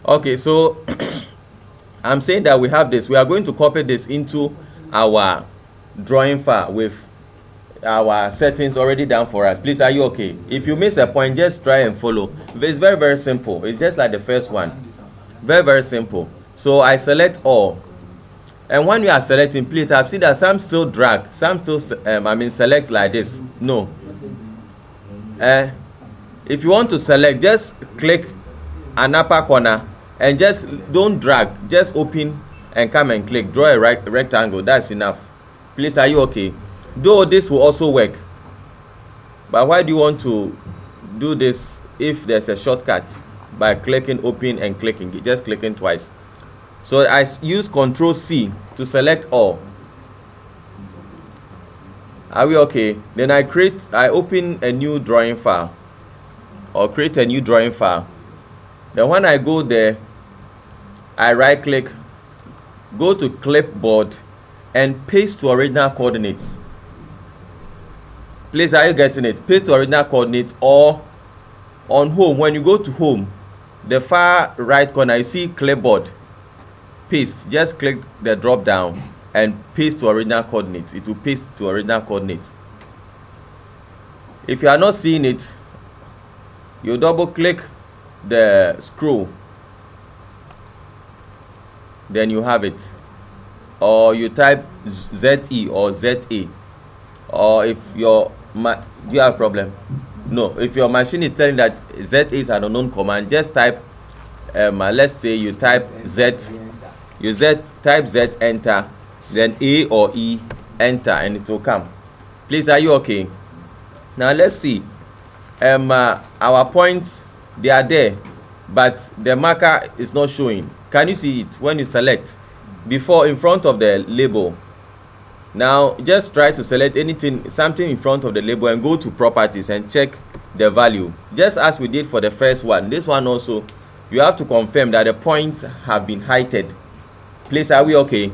Okay, so I'm saying that we have this. We are going to copy this into our drawing file with our settings already done for us. Please, are you okay? If you miss a point, just try and follow. It's very, very simple. It's just like the first one. Very, very simple. So I select all. And when you are selecting, please, I've seen that some still drag. Some still, select like this. No. If you want to select, just click an upper corner and just don't drag, just open and come and click, draw a rectangle. That's enough. Please, are you okay? Though this will also work, but why do you want to do this if there's a shortcut by clicking open and clicking, just clicking twice? So I use Ctrl C to select all. Are we okay? Then I open a new drawing file, or create a new drawing file. Then when I go there, I right click, go to clipboard and paste to original coordinates. Please, are you getting it? Paste to original coordinates, or on home. When you go to home, the far right corner, you see clipboard. Paste. Just click the drop down and paste to original coordinates. It will paste to original coordinates. If you are not seeing it, you double click the scroll, then you have it. Or you type ZE or ZA. Or if do you have a problem? No. If your machine is telling that ZA is an unknown command, just type let's say you type Z, type Z, enter, then A or E, enter, and it will come. Please, are you okay? Now let's see. Our points, they are there, but the marker is not showing. Can you see it when you select before in front of the label? Now just try to select something in front of the label and go to properties and check the value, just as we did for the first one. This one also, you have to confirm that the points have been heightened. Please, are we okay?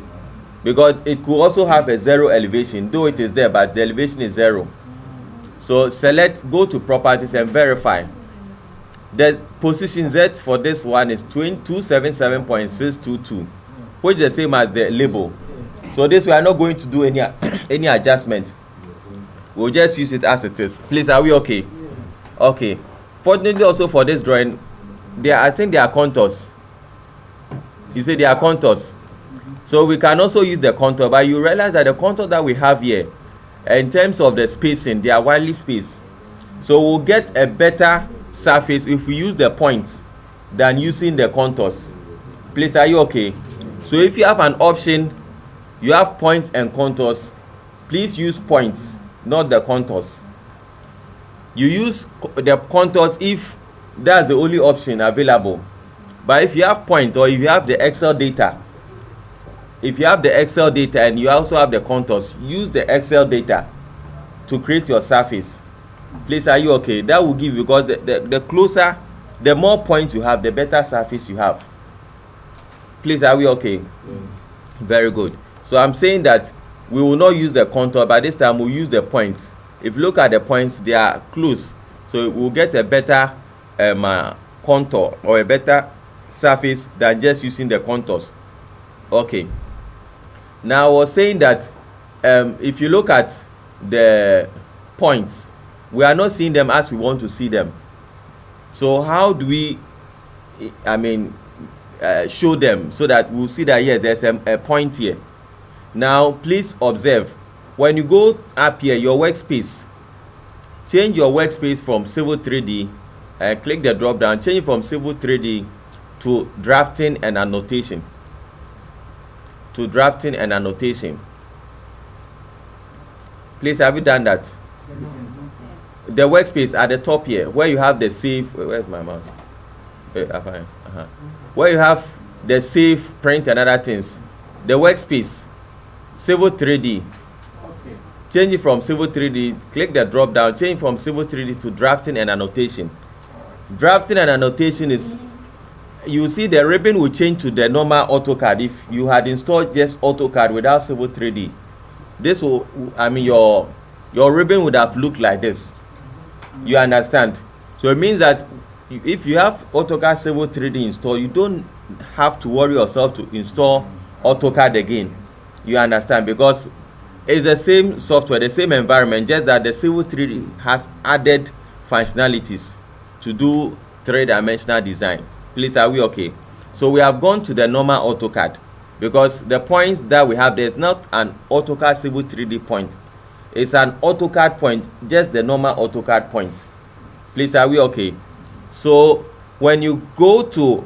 Because it could also have a zero elevation, though it is there, but the elevation is 0. So select, go to properties and verify. The position Z for this one is 277.622, which is the same as the label. So this we are not going to do any adjustment. We'll just use it as it is. Please, are we okay? Okay. Fortunately, also for this drawing, I think there are contours. You say there are contours. So we can also use the contour, but you realize that the contour that we have here, in terms of the spacing, they are widely spaced. So we'll get a better surface if we use the points than using the contours. Please, are you okay? So if you have an option, you have points and contours, please use points, not the contours. You use the contours if that's the only option available. But if you have points, or if you have the Excel data, and you also have the contours, use the Excel data to create your surface. Please, are you okay? That will give you, because the closer, the more points you have, the better surface you have. Please, are we okay? Yes. Very good. So I'm saying that we will not use the contour, but this time we'll use the points. If you look at the points, they are close, so we'll get a better contour or a better surface than just using the contours. Okay. Now I was saying that if you look at the points, we are not seeing them as we want to see them. So how do we show them so that we'll see that yes, there's a point here. Now please observe, when you go up here, your workspace, change your workspace from Civil 3D and click the drop down, change it from Civil 3D to drafting and annotation. Please, have you done that? The workspace at the top here, where you have the save. Where's my mouse? Where you have the save, print, and other things. The workspace, Civil 3D. Change it from Civil 3D. Click the drop down. Change from Civil 3D to drafting and annotation. Drafting and annotation is, you see the ribbon will change to the normal AutoCAD. If you had installed just AutoCAD without Civil 3D, this will, your ribbon would have looked like this. You understand? So it means that if you have AutoCAD Civil 3D installed, you don't have to worry yourself to install AutoCAD again. You understand? Because it's the same software, the same environment, just that the Civil 3D has added functionalities to do three-dimensional design. Please, are we okay? So we have gone to the normal AutoCAD, because the points that we have, there's not an AutoCAD Civil 3D point. It's an AutoCAD point, just the normal AutoCAD point. Please, are we okay? So when you go to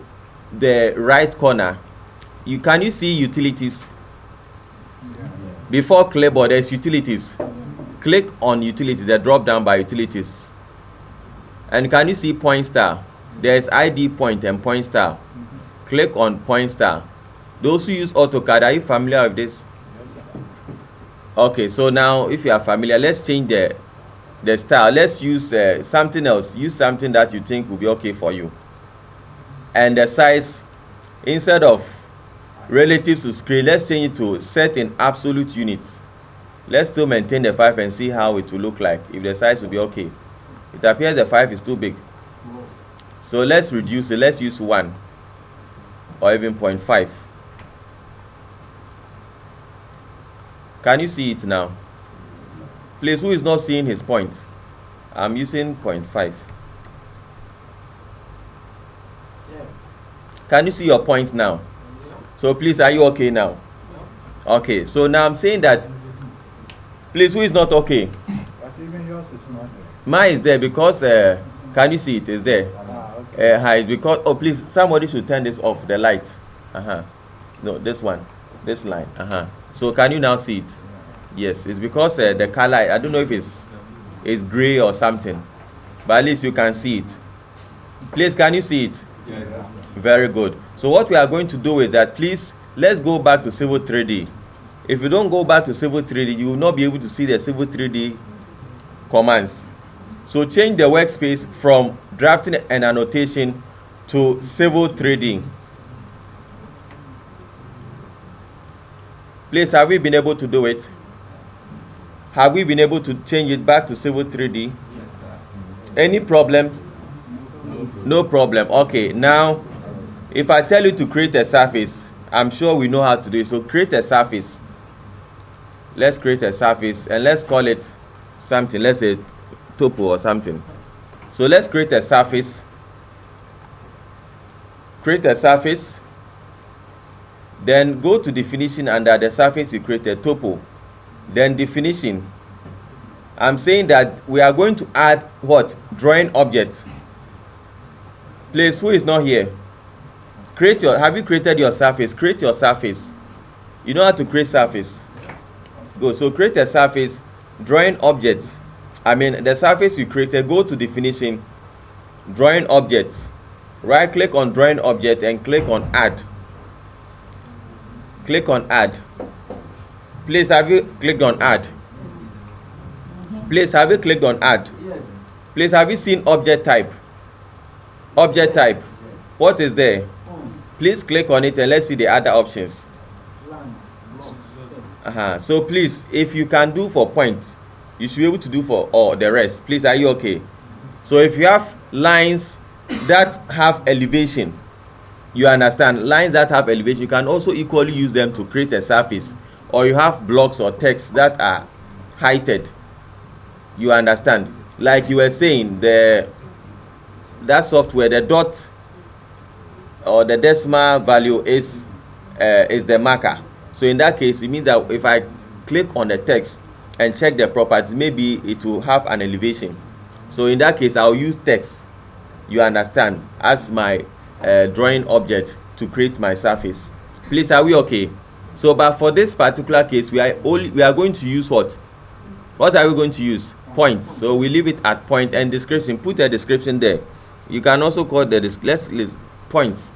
the right corner, can you see utilities? Before clipboard, there's utilities. Click on utilities, the drop down by utilities. And can you see point star? There's ID point and point star. Click on point star. Those who use AutoCAD, are you familiar with this? Okay, so now if you are familiar, let's change the style. Let's use something else. Use something that you think will be okay for you. And the size, instead of relative to scale, let's change it to set in absolute units. Let's still maintain the 5 and see how it will look like, if the size will be okay. It appears the 5 is too big. So let's reduce it. Let's use 1 or even 0.5. Can you see it now? Please, who is not seeing his point? I'm using 0.5. Can you see your point now? So please, are you okay now? Okay, so now I'm saying that, please, who is not okay? But even yours is not there. Mine is there because, can you see it? It's there. Okay. It's because, oh please, somebody should turn this off, the light. No, this one, this line. So can you now see it? Yes, it's because the color, I don't know if it's gray or something, but at least you can see it. Please, can you see it? Yes. Very good. So what we are going to do is that, please, let's go back to Civil 3D. If you don't go back to Civil 3D, you will not be able to see the Civil 3D commands. So change the workspace from drafting and annotation to Civil 3D. Please, have we been able to do it? Have we been able to change it back to Civil 3D? Yes, sir. Any problem? No problem. Okay, now, if I tell you to create a surface, I'm sure we know how to do it. So create a surface. Let's create a surface and let's call it something. Let's say topo or something. So let's create a surface. Create a surface. Then go to definition under the surface you created, topo. Then definition. I'm saying that we are going to add what? Drawing object. Please, who is not here? Have you created your surface? Create your surface. You know how to create surface. Go. So create a surface, drawing object. The surface you created, go to definition, drawing object. Right click on drawing object and click on add. Click on add. Please, have you clicked on add? Please, have you clicked on add? Yes. Please, have you seen object type? Object type. What is there? Please click on it and let's see the other options. So please, if you can do for points, you should be able to do for all the rest. Please, are you okay? So if you have lines that have elevation, you understand, lines that have elevation, you can also equally use them to create a surface. Or you have blocks or text that are heighted, you understand. Like you were saying, that software, the dot or the decimal value is the marker. So in that case, it means that if I click on the text and check the properties, maybe it will have an elevation. So in that case, I'll use text, you understand, as my drawing object to create my surface. Please, are we okay? So, but for this particular case, we are going to use what? What are we going to use? Points. So we leave it at point and description. Put a description there. You can also call the let's list points.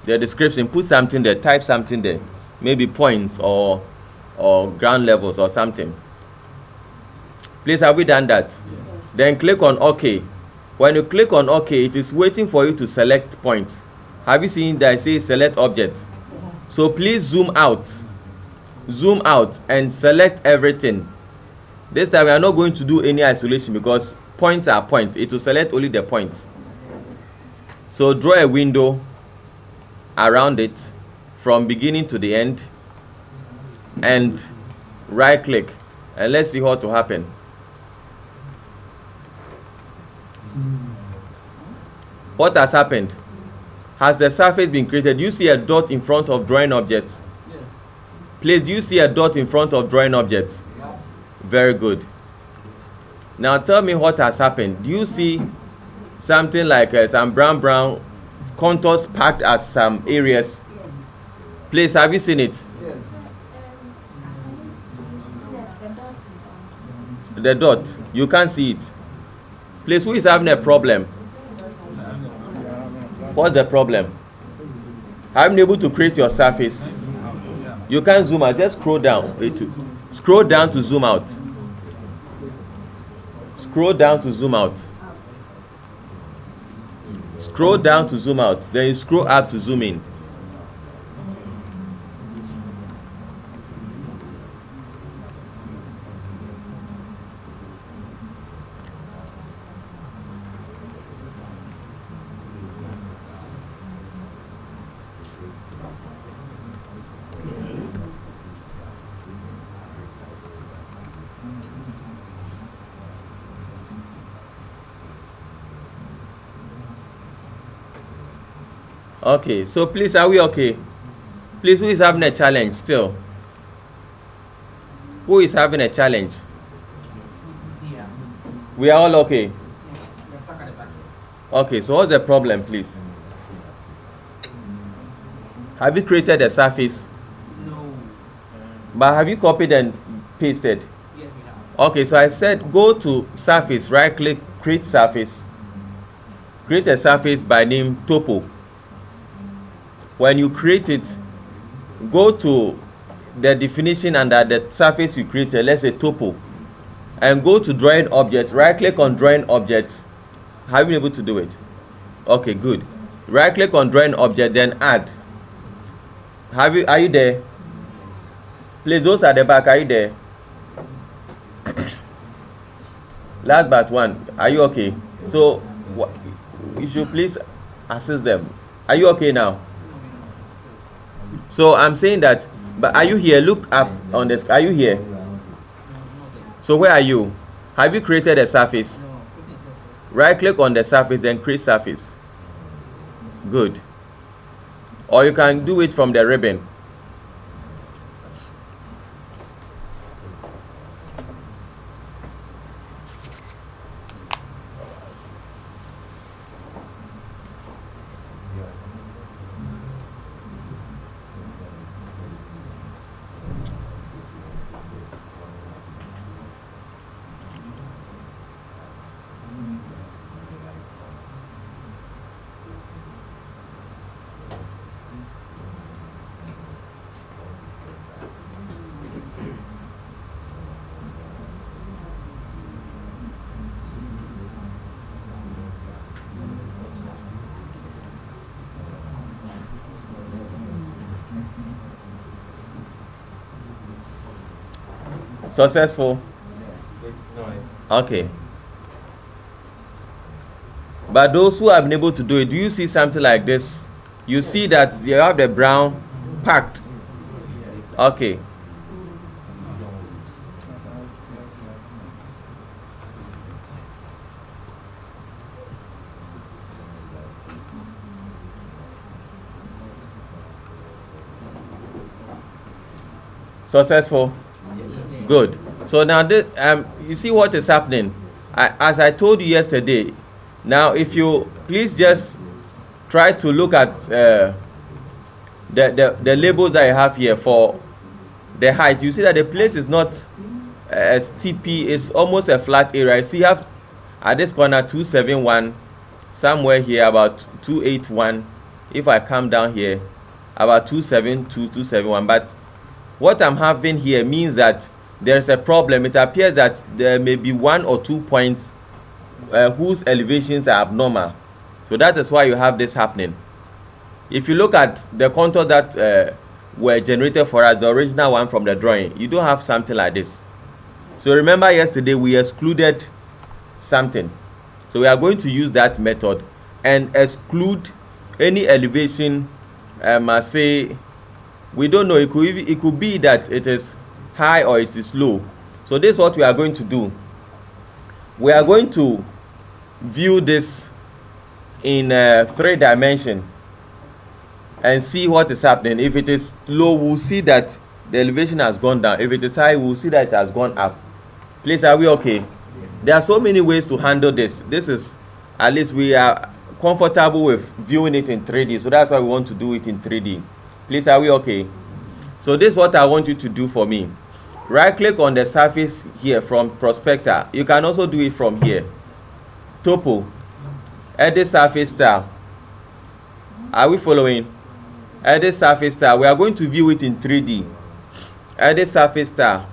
The description. Put something there. Type something there. Maybe points or ground levels or something. Please, have we done that? Yes. Then click on OK. When you click on OK, it is waiting for you to select points. Have you seen that I say select object? So please zoom out and select everything. This time we are not going to do any isolation because points are points. It will select only the points. So draw a window around it from beginning to the end and right click, and let's see what will happen. What has happened? Has the surface been created? Do you see a dot in front of drawing object? Yes. Please, do you see a dot in front of drawing object? Yeah. Very good. Now tell me what has happened. Do you see something like some brown contours packed as some areas? Please, have you seen it? Yes. The dot, you can't see it. Please, who is having a problem? What's the problem? Have you been able to create your surface? You can't zoom out. Just scroll down. Scroll down to zoom out. Scroll down to zoom out. Scroll down to zoom out. Then you scroll up to zoom in. Okay, so please, are we okay? Please, who is having a challenge still? Who is having a challenge? We are all okay. Okay, so what's the problem, please? Have you created a surface? No. But have you copied and pasted? Yes, we have. Okay, so I said go to surface, right click, create surface. Create a surface by name topo. When you create it, go to the definition under the surface you created, let's say topo, and go to drawing object, right click on drawing object. Have you been able to do it? Okay, good. Right click on drawing object, then add. Are you there? Please, those at the back, are you there? Last but one, are you okay? So you should please assist them. Are you okay now? So I'm saying that, but are you here? Look up on this. Are you here? So where are you? Have you created a surface? Right click on the surface, then create surface. Good. Or you can do it from the ribbon. Successful? Okay. But those who have been able to do it, do you see something like this? You see that you have the brown packed. Okay. Successful? Good. So now this, you see what is happening. As I told you yesterday, now if you please just try to look at the labels that I have here for the height. You see that the place is not steepy, it's almost a flat area. You see, you have at this corner 271, somewhere here about 281. If I come down here, about 272, 271. But what I'm having here means that there's a problem. It appears that there may be 1 or 2 points whose elevations are abnormal. So that is why you have this happening. If you look at the contour that were generated for us, the original one from the drawing, you don't have something like this. So remember yesterday we excluded something. So we are going to use that method. and exclude any elevation. I say we don't know, it could be that it is high or it is low. So this is what we are going to do. We are going to view this in 3 dimension and see what is happening. If it is low, we'll see that the elevation has gone down. If it is high, we'll see that it has gone up. Please, are we okay? There are so many ways to handle this. This is, at least we are comfortable with viewing it in 3D, so that's why we want to do it in 3D. Please, are we okay? So this is what I want you to do for me. Right click on the surface here from prospector. You can also do it from here. Topo, edit surface style. Are we following? Edit surface style. We are going to view it in 3D. Edit surface style.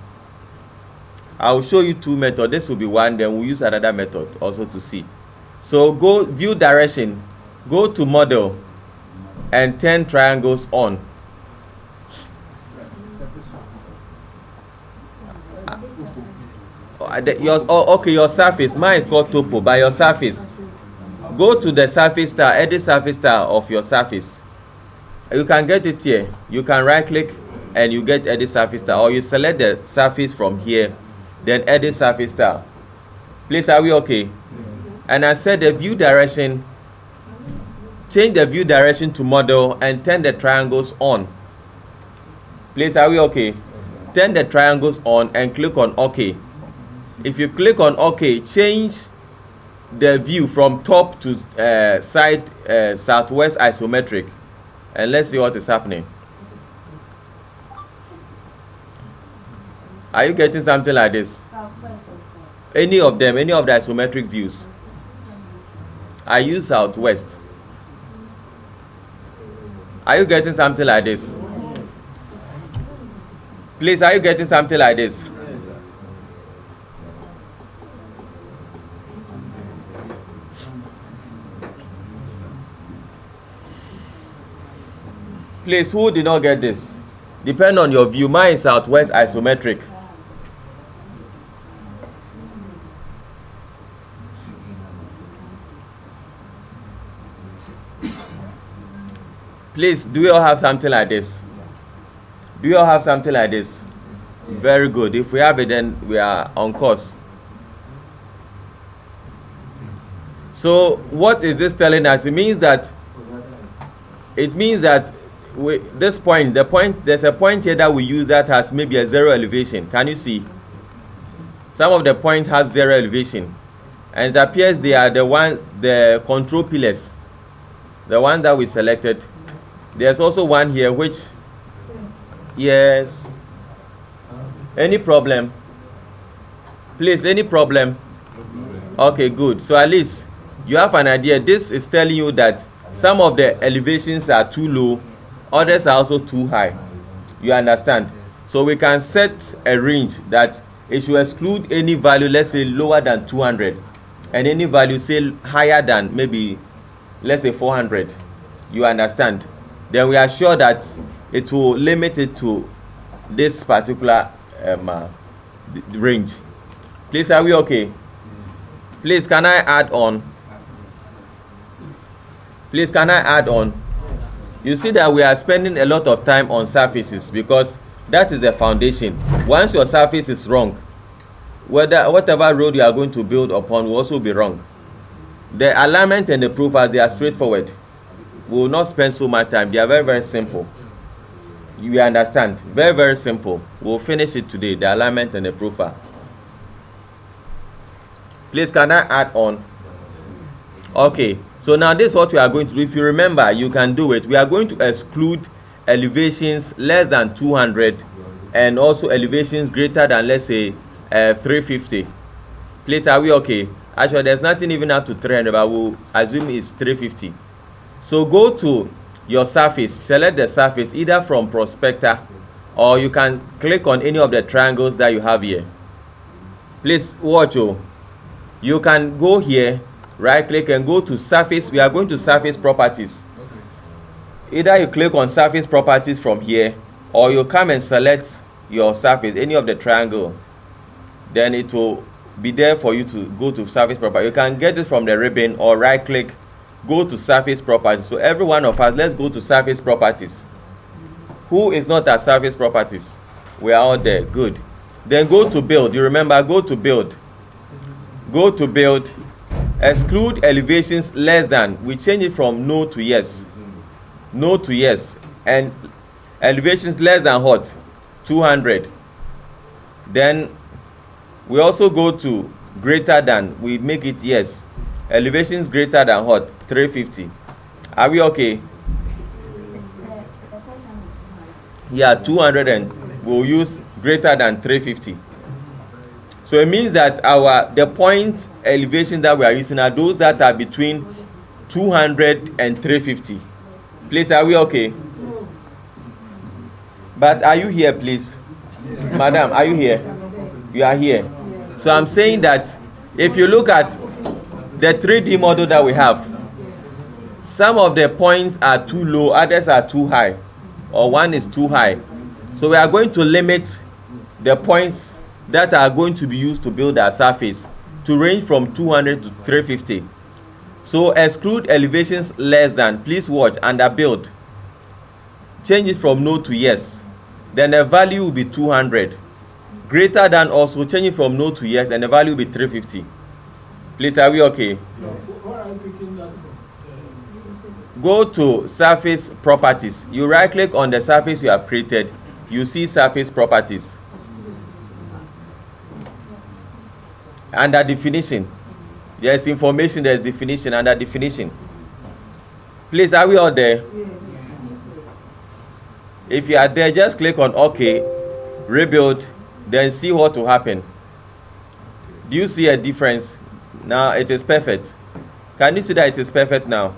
I will show you 2 methods. This will be one, then we'll use another method also to see. So go view direction, go to model and turn triangles on. Your surface. Mine is called topo, by your surface. Go to the surface style, edit surface style of your surface. You can get it here. You can right click and you get edit surface style, or you select the surface from here, then edit surface style. Please, are we okay? And I said the view direction, change the view direction to model and turn the triangles on. Please, are we okay? Turn the triangles on and click on OK. If you click on OK, change the view from top to side southwest isometric, and let's see what is happening. Are you getting something like this? Any of them, any of the isometric views? I use southwest. Are you getting something like this? Please, are you getting something like this? Please, who did not get this? Depend on your view. Mine is southwest isometric. Please, do you all have something like this? Do you all have something like this? Very good. If we have it, then we are on course. So what is this telling us? It means that this point, there's a point here that we use that has maybe a 0 elevation. Can you see? Some of the points have 0 elevation, and it appears they are the control pillars, the one that we selected. There's also one here which, yes. Any problem? Please, any problem? Okay, good. So at least you have an idea. This is telling you that some of the elevations are too low, others are also too high. You understand? So we can set a range that it should exclude any value, let's say lower than 200, and any value say higher than maybe, let's say 400. You understand? Then we are sure that it will limit it to this particular range. Please, are we okay? Please, can I add on? Please, can I add on? You see that we are spending a lot of time on surfaces because that is the foundation. Once your surface is wrong, whatever road you are going to build upon will also be wrong. The alignment and the profile, they are straightforward. We will not spend so much time. They are very, very simple. You understand? Very, very simple. We'll finish it today, the alignment and the profile. Please, can I add on? Okay, so now this is what we are going to do. If you remember, you can do it. We are going to exclude elevations less than 200 and also elevations greater than, let's say, 350. Please, are we okay? Actually, there's nothing even up to 300, but we'll assume it's 350. So go to your surface, select the surface either from prospector, or you can click on any of the triangles that you have here. Please watch. You can go here, right click and go to surface. We are going to surface properties. Either you click on surface properties from here, or you come and select your surface, any of the triangles. Then it will be there for you to go to surface property. You can get it from the ribbon or right click, go to surface properties. So every one of us, let's go to surface properties. Who is not at surface properties? We are all there. Good. Then go to build. You remember, go to build. Go to build. Exclude elevations less than. We change it from no to yes. No to yes. And elevations less than what? 200. Then we also go to greater than. We make it yes. Elevations greater than what? 350. Are we okay? Yeah, 200, and we'll use greater than 350. So it means that the point elevation that we are using are those that are between 200 and 350. Please, are we okay? But are you here, please? Madam, are you here? You are here. So I'm saying that if you look at the 3D model that we have, some of the points are too low, others are too high, or one is too high. So we are going to limit the points that are going to be used to build our surface to range from 200 to 350. So exclude elevations less than. Please watch under build. Change it from no to yes. Then the value will be 200. Greater than also, change it from no to yes, and the value will be 350. Please, are we okay? Yes. Where are you picking that from? Go to surface properties. You right click on the surface you have created. You see surface properties. Under definition. There's information, there's definition. Under definition. Please, are we all there? If you are there, just click on OK, rebuild, then see what will happen. Do you see a difference? Now it is perfect. Can you see that it is perfect now?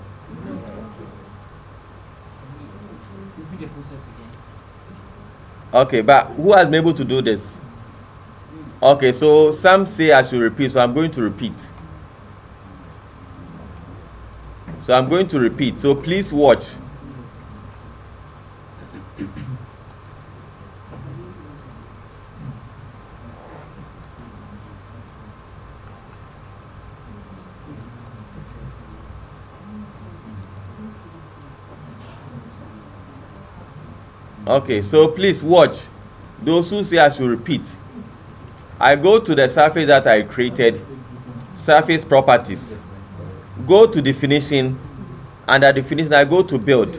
Repeat the process again. Okay, but who has been able to do this? Okay, so some say I should repeat, so I'm going to repeat. So I'm going to repeat. So please watch. Okay, so please watch. Those who say I should repeat. I go to the surface that I created, surface properties. Go to definition. Under definition, I go to build.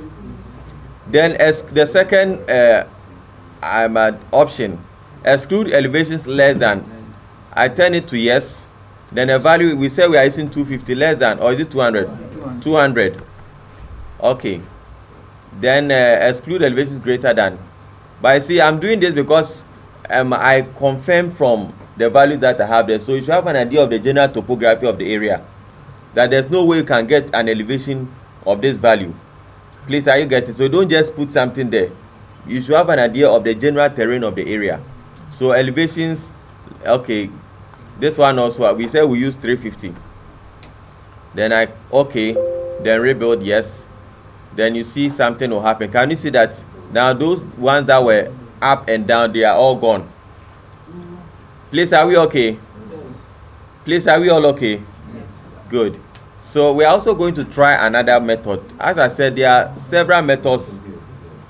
Then as the second option, exclude elevations less than. I turn it to yes. Then the value, we say we are using 250 less than, or is it 200? 200. Okay. Then exclude elevations greater than. But I see I'm doing this because I confirm from the values that I have there. So you should have an idea of the general topography of the area. That there's no way you can get an elevation of this value. Please, are you getting? So don't just put something there. You should have an idea of the general terrain of the area. So elevations, okay. This one also, we said we use 350. Then then rebuild, yes. Then you see something will happen. Can you see that now those ones that were up and down, they are all gone? Please, are we okay? Please, are we all okay? Yes. Good. So we are also going to try another method. As I said, there are several methods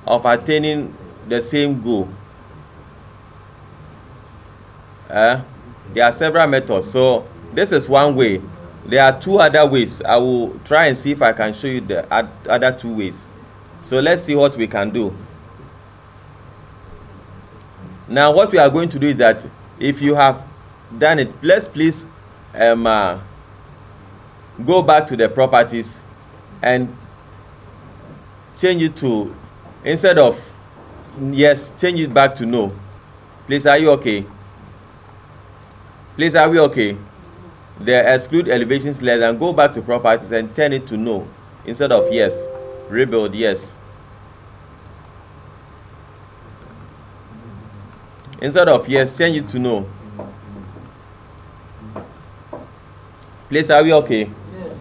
of attaining the same goal. There are several methods. So this is one way. There are two other ways. I will try and see if I can show you the other two ways. So let's see what we can do. Now what we are going to do is that if you have done it, let's please go back to the properties and change it to, instead of yes, change it back to no. Please, are you okay? Please, are we okay? The exclude elevations less than, go back to properties and turn it to no instead of yes. Rebuild, yes. Instead of yes, change it to no. Please, are we okay? Yes.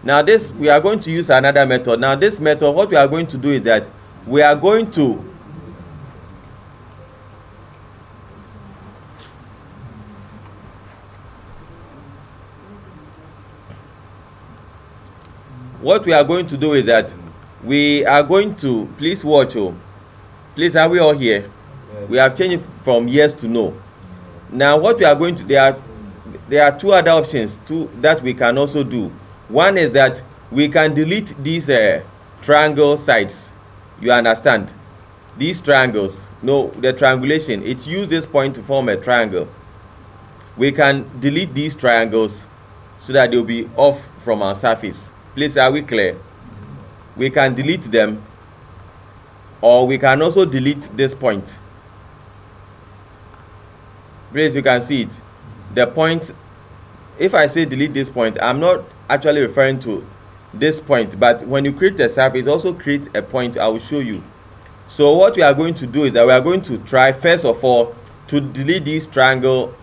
Now this, we are going to use another method. Now this method, what we are going to do is that we are going to what we are going to do is that we are going to, please watch, please, are we all here? We have changed from yes to no. Now what we are going to, there are two other options that we can also do. One is that we can delete these triangle sides. You understand? These triangles, no, the triangulation, it uses this point to form a triangle. We can delete these triangles so that they'll be off from our surface. Please, are we clear? We can delete them, or we can also delete this point. Please, you can see it. The point, if I say delete this point, I'm not actually referring to this point, but when you create a surface, also create a point. I will show you. So what we are going to do is that we are going to try, first of all, to delete these triangle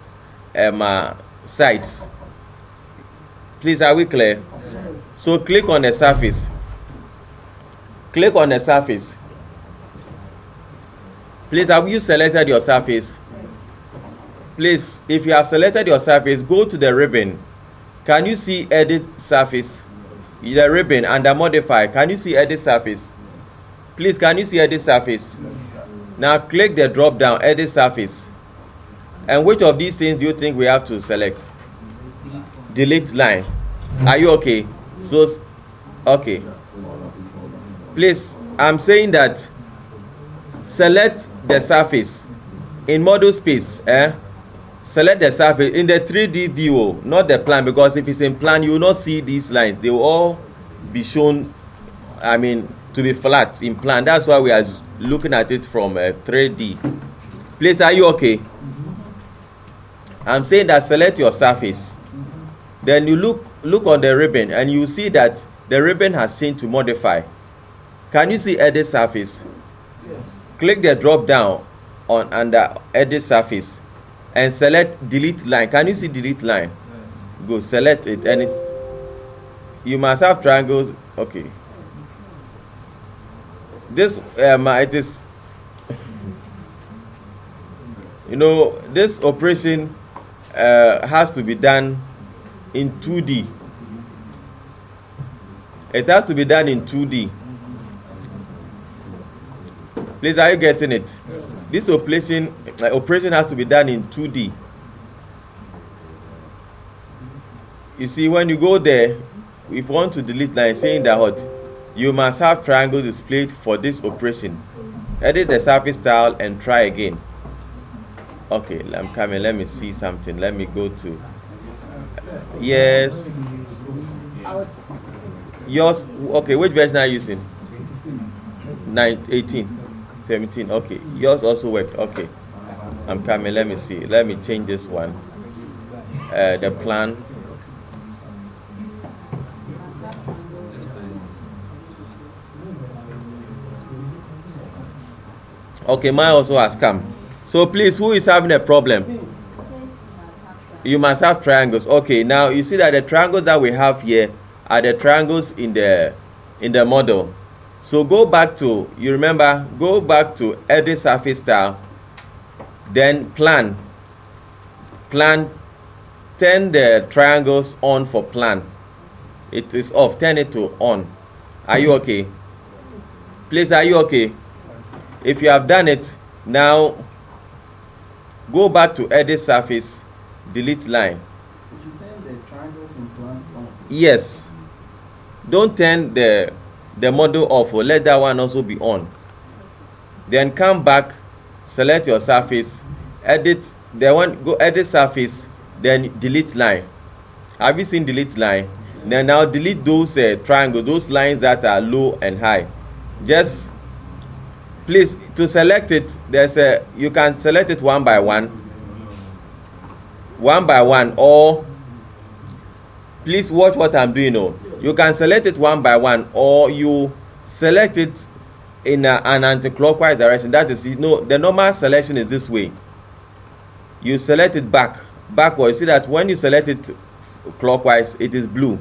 sides. Please, are we clear? Yes. So click on the surface. Click on the surface. Please, have you selected your surface? Please, if you have selected your surface, go to the ribbon. Can you see edit surface? The ribbon under modify. Can you see edit surface? Please, can you see edit surface? Now click the drop down, edit surface. And which of these things do you think we have to select? Delete line. Are you okay? So, okay. Please, I'm saying that select the surface in model space. Select the surface in the 3D view, not the plan, because if it's in plan, you will not see these lines. They will all be shown, I mean, to be flat in plan. That's why we are looking at it from 3D. Please, are you okay? I'm saying that select your surface. Then you look on the ribbon and you see that the ribbon has changed to modify. Can you see edit surface? Yes. Click the drop down on under edit surface and select delete line. Can you see delete line? Go select it, and you must have triangles. Okay. This it is, you know, this operation has to be done in 2D. It has to be done in 2D. Please, are you getting it? This operation has to be done in 2D. You see, when you go there, if you want to delete line, saying that what, you must have triangles displayed for this operation. Edit the surface style and try again. Okay, I'm coming. Let me see something. Let me go to. Yes. Yours. Okay, which version are you using? 18. 17. Okay, yours also worked. Okay, I'm coming. Let me see. Let me change this one. The plan. Okay, mine also has come. So please, who is having a problem? You must have triangles. Okay, now you see that the triangles that we have here are the triangles in the model. So go back to, you remember, go back to edit surface style, then plan, turn the triangles on for plan. It is off, turn it to on. Are you okay? Please, are you okay? If you have done it, now go back to edit surface, delete line. Did you turn the triangles in plan on? Yes. Don't turn the model off, or let that one also be on. Then come back, select your surface, edit the one, go edit surface, then delete line. Have you seen delete line? Then now delete those triangles, those lines that are low and high. Just please, to select it, you can select it one by one, or please watch what I'm doing. You can select it one by one, or you select it in an anti-clockwise direction. That is, the normal selection is this way. You select it backwards. You see that when you select it clockwise, it is blue.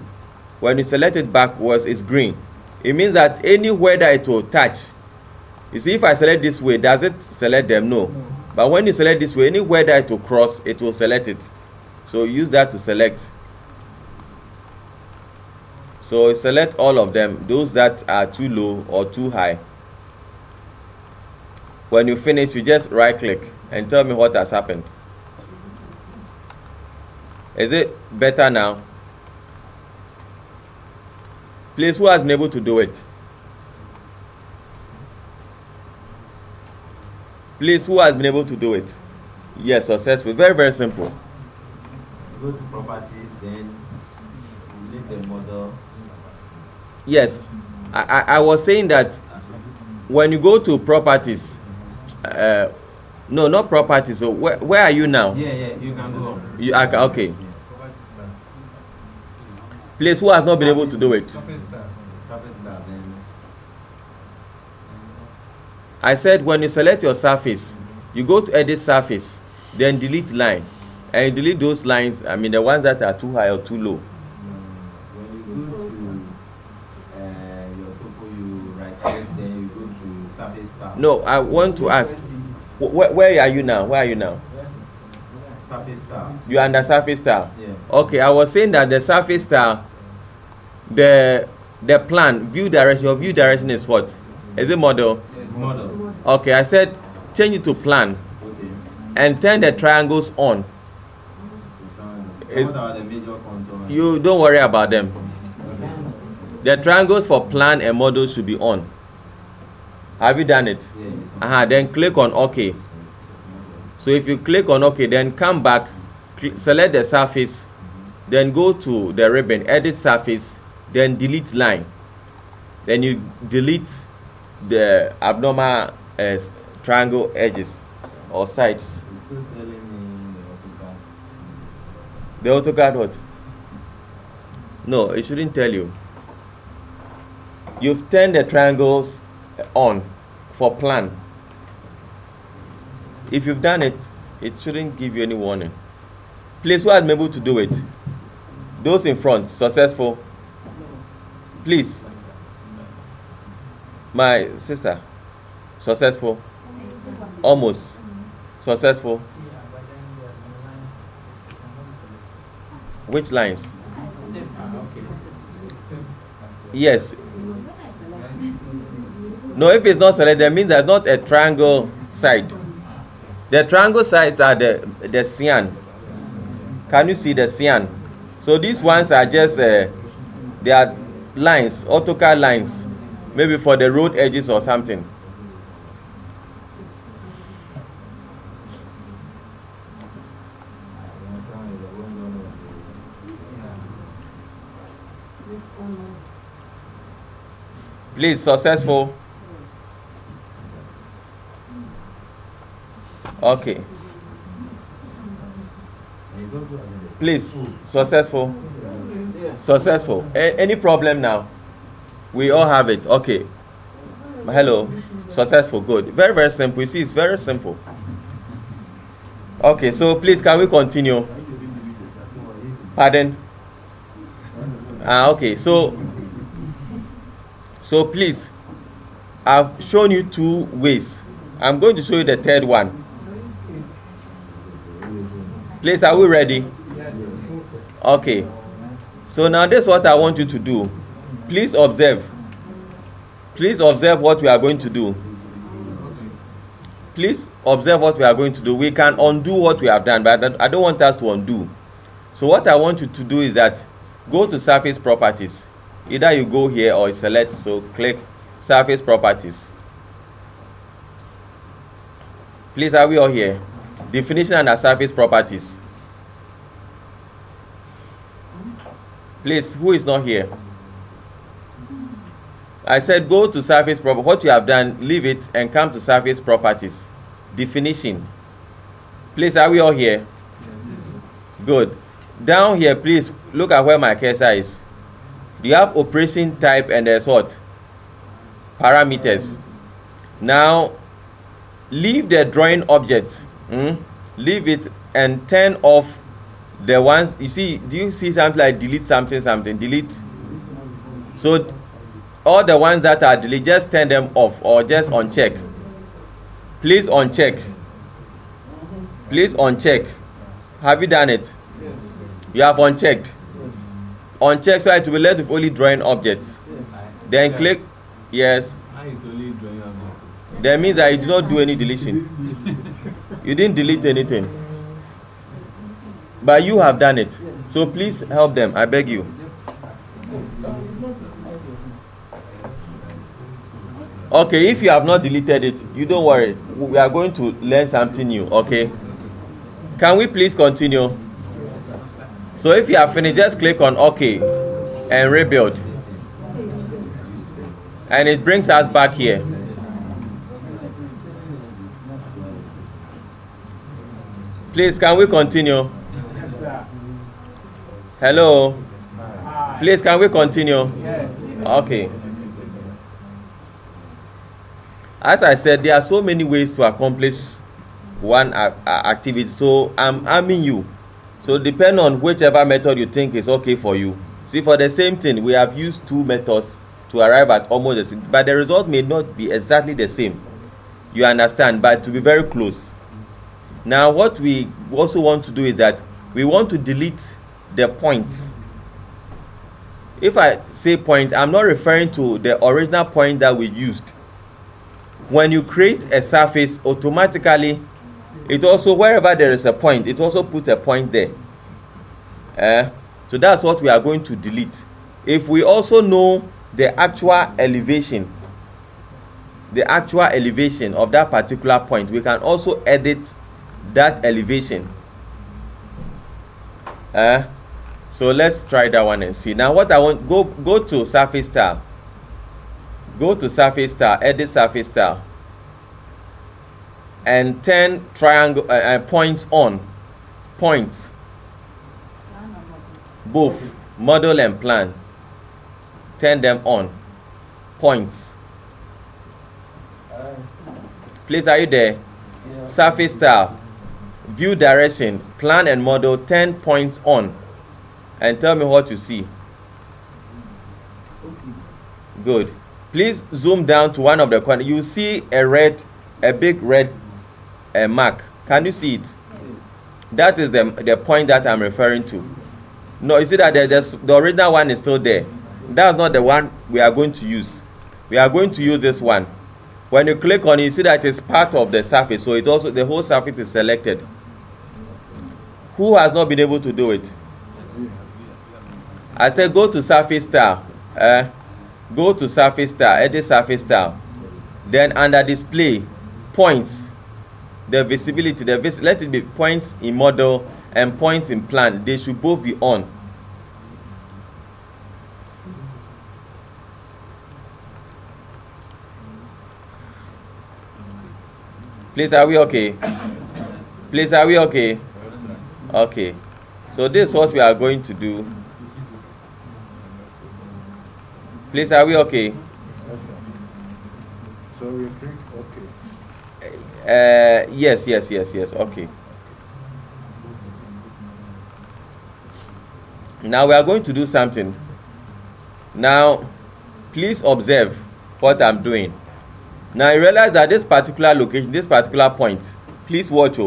When you select it backwards, it's green. It means that anywhere that it will touch, you see, if I select this way, does it select them? No. But when you select this way, anywhere that it will cross, it will select it. So use that to select. So select all of them, those that are too low or too high. When you finish, you just right click and tell me what has happened. Is it better now? Please, who has been able to do it? Please, who has been able to do it? Yes, successful. Very, very simple. Go to properties, then you leave the model. Yes, I was saying that when you go to properties, no, not properties. So where are you now? Yeah, you can go. You okay. Please, who has not been able to do it? Surface tab, then. I said when you select your surface, you go to edit surface, then delete line, and you delete those lines. I mean the ones that are too high or too low. When you go to your topo, you right click, then you go to surface tab. No, I want to ask, where are you now? Where are you now? Surface tab. You are under surface tab. Yeah. Okay, I was saying that the surface tab, the plan view direction. Your view direction is what? Is it model? Model. Okay, I said change it to plan Okay. and turn the triangles on. What are the major contours? You don't worry about them. The triangles for plan and model should be on. Have you done it? Yeah. Then click on OK. So if you click on OK, then come back, select the surface, then go to the ribbon, edit surface, then delete line. Then you delete the abnormal triangle edges or sides. It's still telling me The AutoCAD what? No, it shouldn't tell you. You've turned the triangles on for plan. If you've done it, it shouldn't give you any warning. Please, who has been able to do it? Those in front, successful. Please. My sister, successful. Almost successful. Which lines? Yes. No, if it's not selected, that means there's not a triangle side. The triangle sides are the cyan. Can you see the cyan? So these ones are just they are lines, AutoCAD lines, maybe for the road edges or something. Please, successful. Okay. Please, successful. Successful. Any problem now? We all have it. Okay. Hello. Successful. Good. Very, very simple. You see, it's very simple. Okay, so please, can we continue? Pardon? Okay, so please, I've shown you two ways. I'm going to show you the third one. Please, are we ready? Okay. So now this is what I want you to do. Please observe. Please observe what we are going to do. Please observe what we are going to do. We can undo what we have done, but I don't want us to undo. So what I want you to do is that go to surface properties. Either you go here or you select, so click surface properties. Please, are we all here? Definition under surface properties. Please, who is not here? I said go to surface properties. What you have done, leave it and come to surface properties. Definition. Please, are we all here? Good. Down here, please look at where my cursor is. You have operation type and there's what? Parameters. Now, leave the drawing object. Leave it and turn off the ones. You see, do you see something like delete something, delete? So, all the ones that are delete, just turn them off or just uncheck. Please uncheck. Please uncheck. Have you done it? You have unchecked. Uncheck so it will be left with only drawing objects. Then click yes. Mine is only drawing object. That means that you did not do any deletion. You didn't delete anything. But you have done it. So please help them. I beg you. Okay, if you have not deleted it, you don't worry. We are going to learn something new. Okay. Can we please continue? So if you have finished, just click on OK and rebuild. And it brings us back here. Please, can we continue? Hello? Please, can we continue? Okay. As I said, there are so many ways to accomplish one activity. So I'm arming you. So depend on whichever method you think is okay for you. See, for the same thing, we have used two methods to arrive at almost the same, but the result may not be exactly the same. You understand? But to be very close. Now, what we also want to do is that we want to delete the points. If I say point, I'm not referring to the original point that we used. When you create a surface, automatically, it also, wherever there is a point, it also puts a point there. So that's what we are going to delete. If we also know the actual elevation of that particular point, we can also edit that elevation. So let's try that one and see. Now what I want, go to surface style. Go to surface style, edit surface style, and turn triangle points on. Points. Both model and plan. Turn them on. Points. Please, are you there? Yeah. Surface style, view direction, plan and model, 10 points on, and tell me what you see. Okay. Good. Please zoom down to one of the corners. You see a big red mark. Can you see it? That is the point that I'm referring to. No, you see that the original one is still there. That's not the one we are going to use. We are going to use this one. When you click on it, you see that it's part of the surface. So it also, the whole surface is selected. Who has not been able to do it? I said go to surface style. Go to surface style, edit surface style. Then under display, points, the visibility, let it be points in model and points in plan. They should both be on. Please, are we okay? Please, are we okay? Okay. So this is what we are going to do. Please, are we okay? So we click OK. Yes. Okay. Now we are going to do something. Now, please observe what I'm doing. Now you realize that this particular location, this particular point, please watch.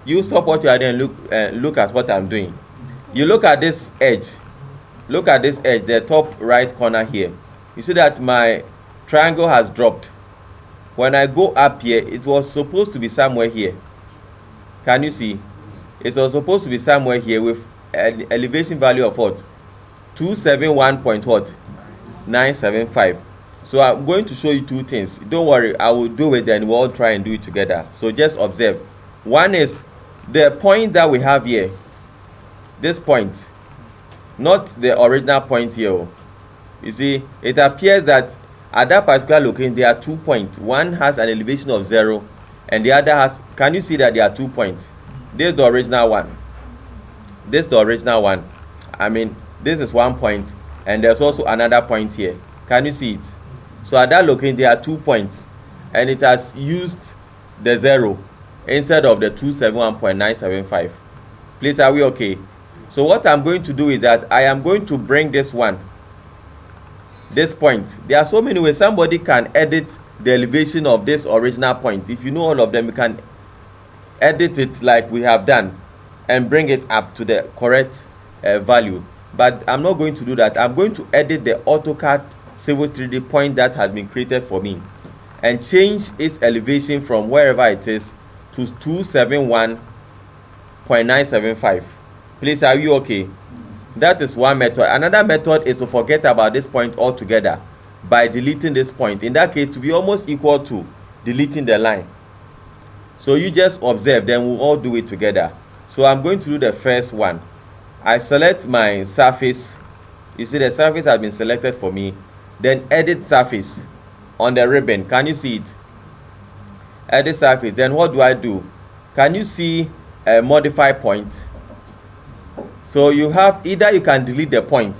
You stop what you are doing and look at what I'm doing. You look at this edge. Look at this edge, the top right corner here. You see that my triangle has dropped. When I go up here, it was supposed to be somewhere here. Can you see? It was supposed to be somewhere here with an elevation value of what? 271.975. So I'm going to show you two things. Don't worry, I will do it, then we'll all try and do it together. So just observe. One is the point that we have here. This point. Not the original point here. You see, it appears that at that particular location, there are 2 points. One has an elevation of 0, and the other has, can you see that there are 2 points? This is the original one. This is the original one. I mean, this is 1 point, and there's also another point here. Can you see it? So at that location, there are 2 points, and it has used the 0 instead of the 271.975. Please, are we okay? So what I'm going to do is that I am going to bring this one, this point. There are so many ways somebody can edit the elevation of this original point. If you know all of them, you can edit it like we have done and bring it up to the correct value. but I'm not going to do that. I'm going to edit the AutoCAD Civil 3D point that has been created for me and change its elevation from wherever it is to 271.975. Please, are you okay? That is one method. Another method is to forget about this point altogether by deleting this point. In that case, to be almost equal to deleting the line. So you just observe, then we'll all do it together. So I'm going to do the first one. I select my surface. You see the surface has been selected for me. Then edit surface on the ribbon. Can you see it? Edit surface. Then what do I do? Can you see a modify point? So you have either you can delete the point.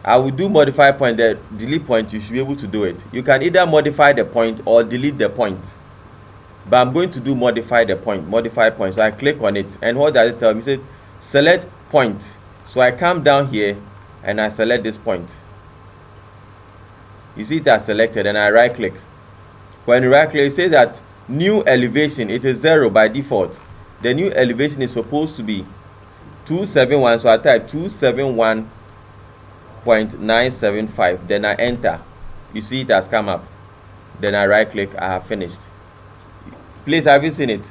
I will do modify point. The delete point, you should be able to do it. You can either modify the point or delete the point. But I'm going to do modify the point. Modify point. So I click on it. And what does it tell me? It says select point. So I come down here and I select this point. You see it as selected and I right click. When you right click, it says that new elevation, it is 0 by default. The new elevation is supposed to be 271, so I type 271.975. Then I enter. You see it has come up. Then I right click. I have finished. Please, have you seen it?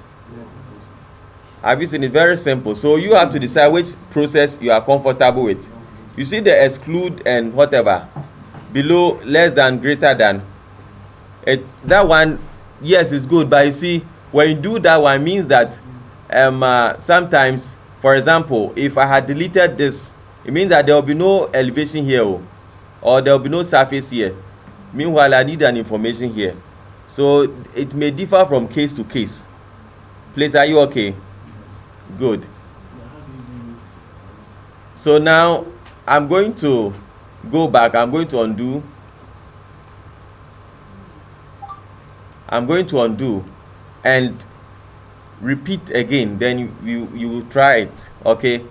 Have you seen it? Very simple. So you have to decide which process you are comfortable with. You see the exclude and whatever below, less than, greater than. That one, yes, it's good, but you see when you do that one, it means that sometimes, for example, if I had deleted this, it means that there will be no elevation here, or there will be no surface here. Meanwhile, I need an information here. So it may differ from case to case. Please, are you okay? Good. So now I'm going to go back. I'm going to undo. I'm going to undo and repeat again. Then you try it. Okay.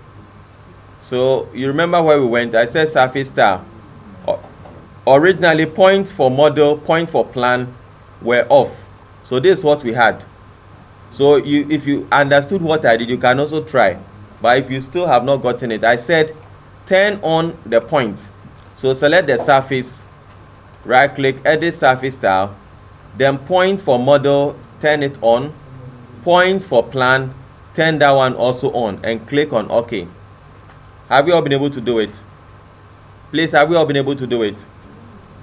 So you remember where we went? I said surface style. Originally, point for model, point for plan were off. So this is what we had. So if you understood what I did, you can also try. But if you still have not gotten it, I said turn on the point. So select the surface, right click, edit surface style, then point for model, turn it on, point for plan, turn that one also on, and click on OK. Have you all been able to do it? Please, have you all been able to do it?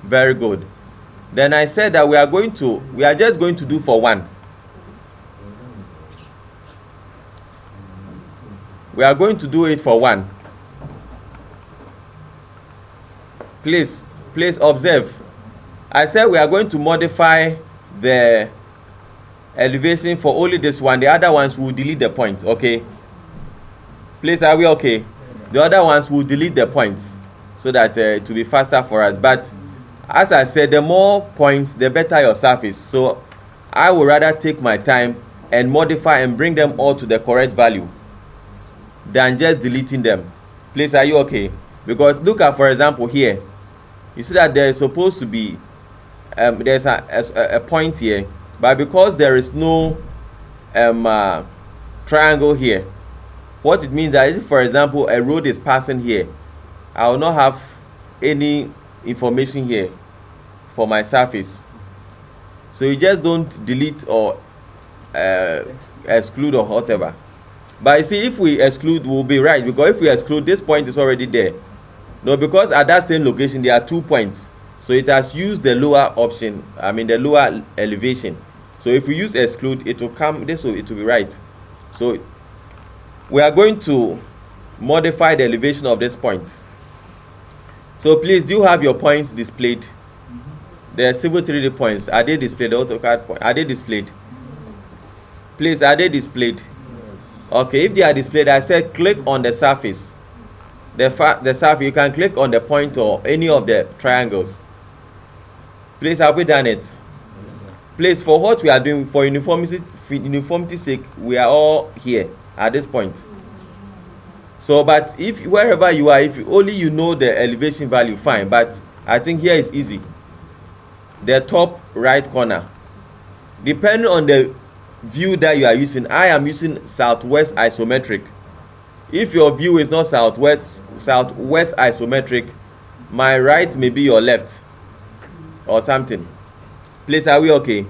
Very good. Then I said that we are just going to do for one. We are going to do it for one. Please observe. I said we are going to modify the elevation for only this one. The other ones will delete the points. Okay. Please, are we okay? The other ones will delete the points so that it will be faster for us. But as I said, the more points, the better your surface. So I would rather take my time and modify and bring them all to the correct value than just deleting them. Please, are you okay? Because look at, for example, here. You see that there is supposed to be there's a point here, but because there is no triangle here, what it means that if, for example, a road is passing here, I will not have any information here for my surface. So you just don't delete or exclude or whatever. But you see, if we exclude, we'll be right, because if we exclude, this point is already there. No, because at that same location there are 2 points, so it has used the lower option, the lower elevation. So if we use exclude, it will come this way, it will be right. So we are going to modify the elevation of this point. So please, do you have your points displayed? The Civil 3D points, are they displayed? The AutoCAD points, are they displayed? Please, are they displayed? Okay, if they are displayed, I said click on the surface. The surface, you can click on the point or any of the triangles. Please, have we done it? Please, for what we are doing, for uniformity's sake, we are all here at this point. So, but if wherever you are, if only you know the elevation value, fine. But I think here is easy. The top right corner. Depending on the view that you are using, I am using southwest isometric. if your view is not southwest isometric, my right may be your left or something. Please, are we okay?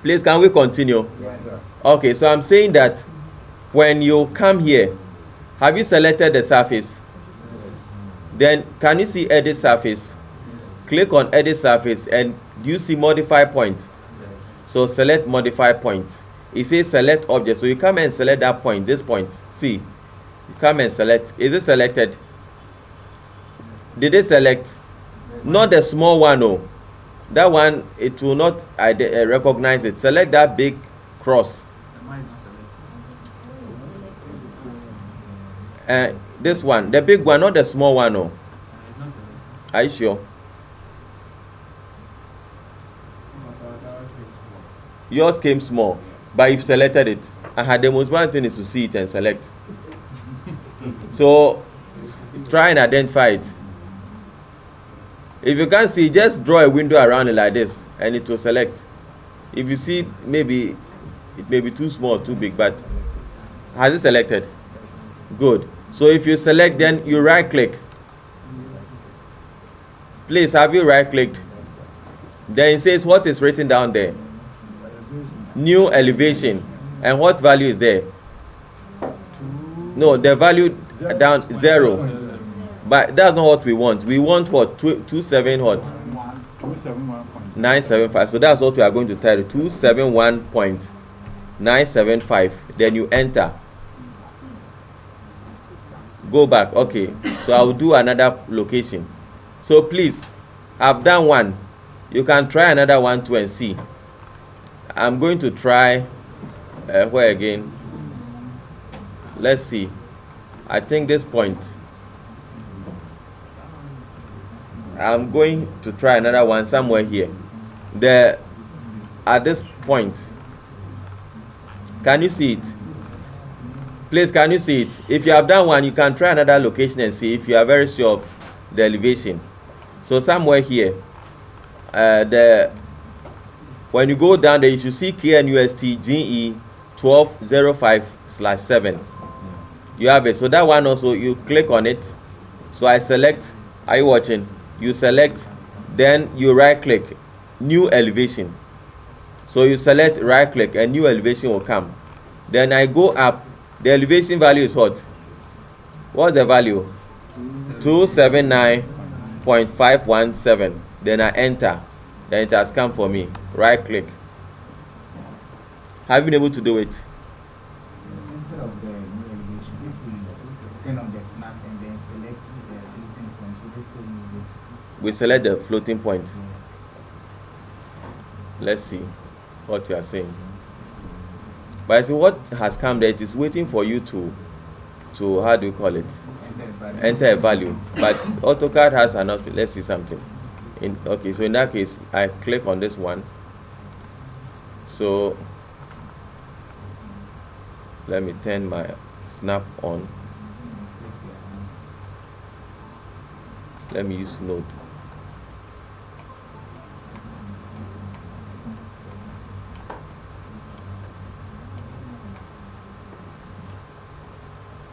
Please, can we continue? Yes, sir. Okay, so I'm saying that when you come here, have you selected the surface? Then can you see edit surface? Click on edit surface, and do you see modify point? So select modify point. It says select object, so you come and select that point, this point. See, you come and select. Is it selected? Did it select? Not the small one, no. That one, it will not recognize it. Select that big cross. This one, the big one, not the small one, no. Are you sure? Yours came small, but you've selected it. The most important thing is to see it and select. So try and identify it. If you can't see, just draw a window around it like this, and it will select. If you see, maybe it may be too small, too big, but has it selected? Good. So if you select, then you right click. Please, have you right clicked? Then it says what is written down there. New elevation. And what value is there? No, the value down 0. But that's not what we want. We want what? 27 what? 975. So that's what we are going to type. 271.975. Then you enter. Go back. Okay. So I will do another location. So please, I've done one. You can try another one too and see. I'm going to try where again? Let's see. I think this point. I'm going to try another one somewhere here. At this point. Can you see it? Please, can you see it? If you have done one, you can try another location and see if you are very sure of the elevation. So somewhere here, when you go down there, you should see KNUST GE 1205/7. You have it. So that one also, you click on it. So I select. Are you watching? You select, then you right click, new elevation. So you select, right click, and new elevation will come. Then I go up. The elevation value is what? What's the value? 279.517. Then I enter. Then it has come for me. Right click. Have you been able to do it? Instead of the new elevation, if we turn on the snap and then select the floating point, we just still move it. We select the floating point. Let's see what you are saying. But I see what has come there. It is waiting for you to how do you call it? Enter a value. But AutoCAD has enough. Let's see something. Okay, so in that case, I click on this one. So let me turn my snap on. Let me use node.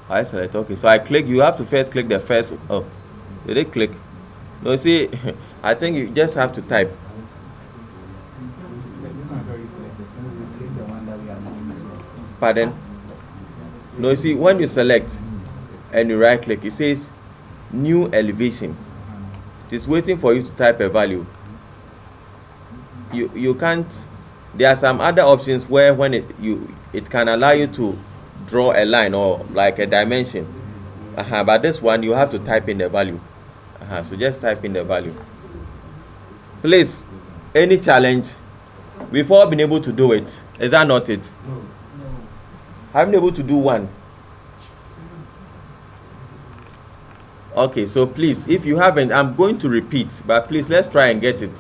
I select. Okay, so I click. You have to first click the first. Oh, did it click? No, see, I think you just have to type. Pardon? No, you see, when you select and you right click, it says new elevation. It is waiting for you to type a value. You can't. There are some other options where when it can allow you to draw a line or like a dimension. But this one you have to type in the value. So just type in the value. Please, any challenge before being able to do it? Is that not it? No. I'm able to do one. Okay, so please, if you haven't, I'm going to repeat, but please let's try and get it.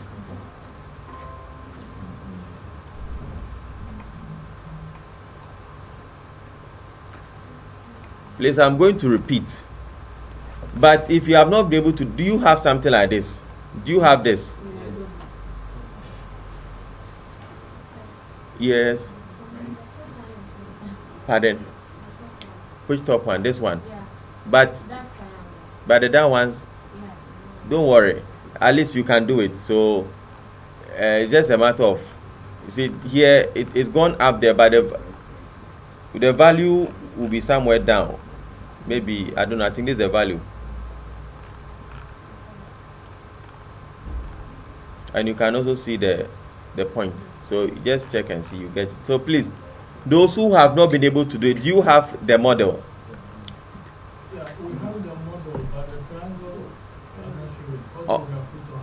Please, I'm going to repeat. But if you have not been able to, do you have something like this? Do you have this? Yes. Pardon? Which top one? This one. Yeah, But that triangle. the down ones, Yeah. don't worry. At least you can do it. So it's just a matter of, you see here it's gone up there, but the value will be somewhere down. Maybe, I don't know, I think this is the value. And you can also see the point. So just check and see you get it. So please, those who have not been able to do it, you have the model. Yeah, we have the model, but the triangle, I'm not sure because Oh. we have put on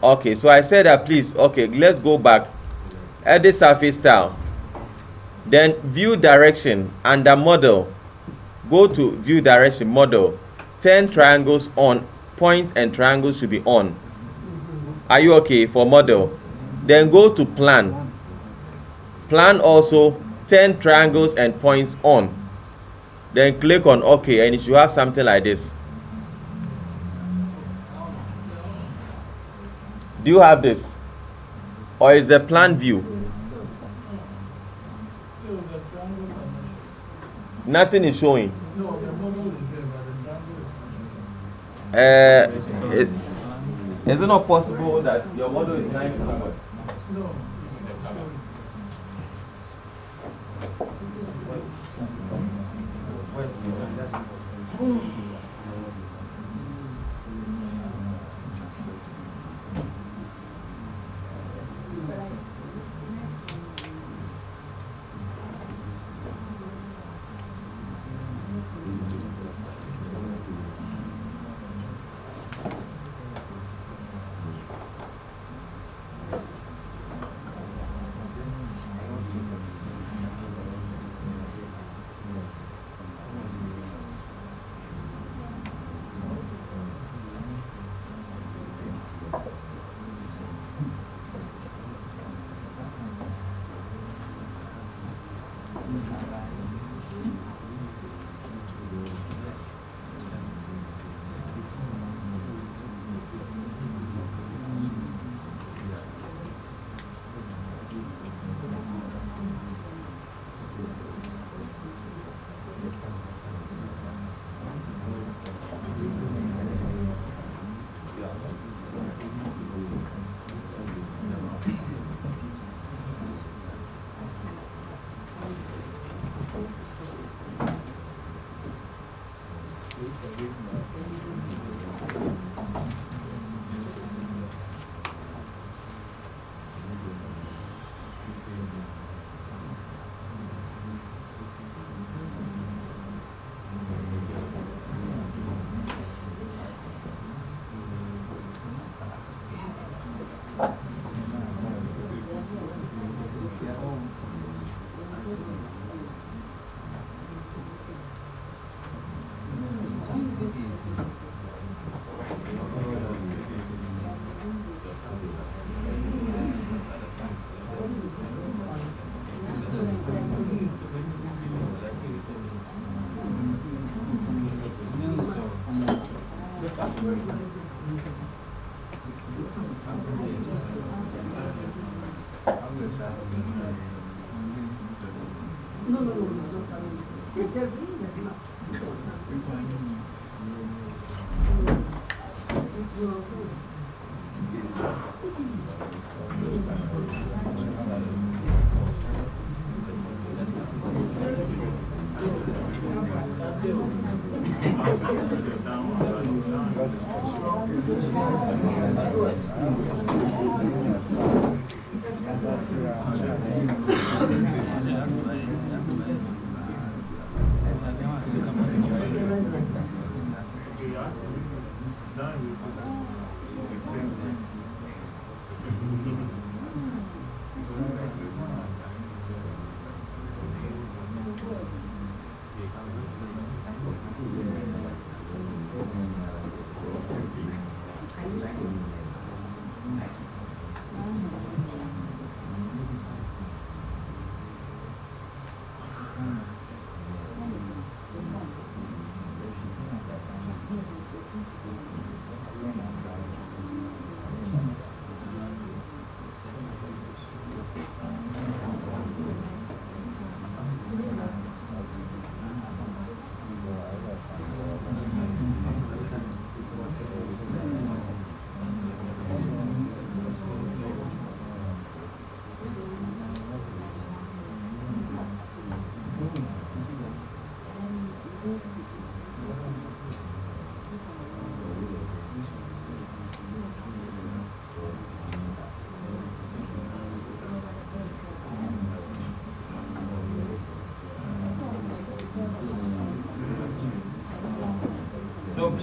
the. Okay, so I said that please, okay, let's go back. Edit surface style. Then view direction under model. Go to view direction model. Turn triangles on. Points and triangles should be on. Are you okay for model? Then go to plan. Plan also, turn triangles and points on. Then click on OK, and it should have something like this. Do you have this? Or is the plan view? Still, the triangles are not showing. Nothing is showing. No, the model is there, but the triangle is not showing. Is it not possible that your model is lying somewhere? No.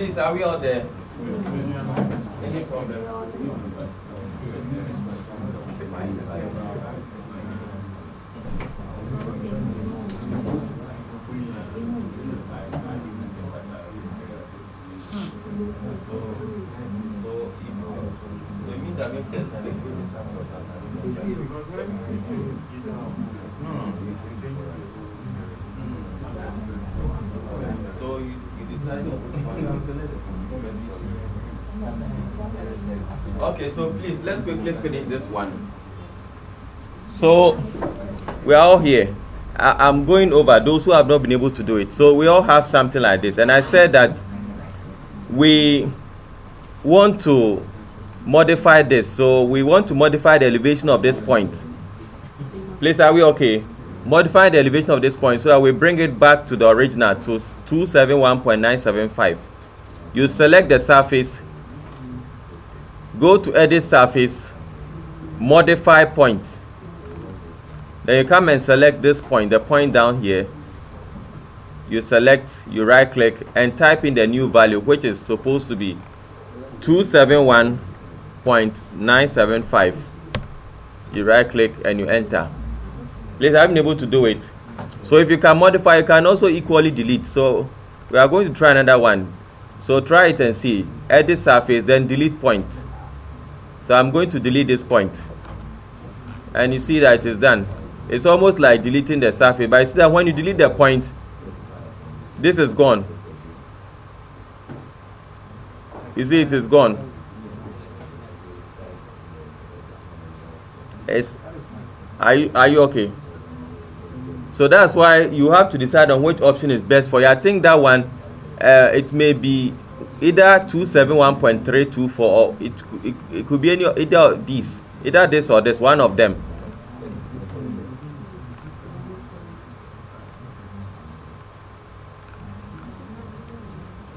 Please, are we out there? Any problem? So you decided. Okay, so please let's quickly finish this one. So we are all here. I'm going over those who have not been able to do it. So we all have something like this, and I said that we want to modify this. So we want to modify the elevation of this point. Please, are we okay? Modify the elevation of this point so that we bring it back to the original to 271.975. You select the surface, go to edit surface, modify point. Then you come and select this point, the point down here. You select, you right click and type in the new value, which is supposed to be 271.975. You right click and you enter. Please, I've been able to do it. So if you can modify, you can also equally delete. So we are going to try another one. So try it and see. Edit surface, then delete point. So I'm going to delete this point. And you see that it is done. It's almost like deleting the surface. But you see that when you delete the point, this is gone. You see it is gone. Are you okay? So that's why you have to decide on which option is best for you. I think that one, it may be either 271.324 or it could be either this or this, one of them.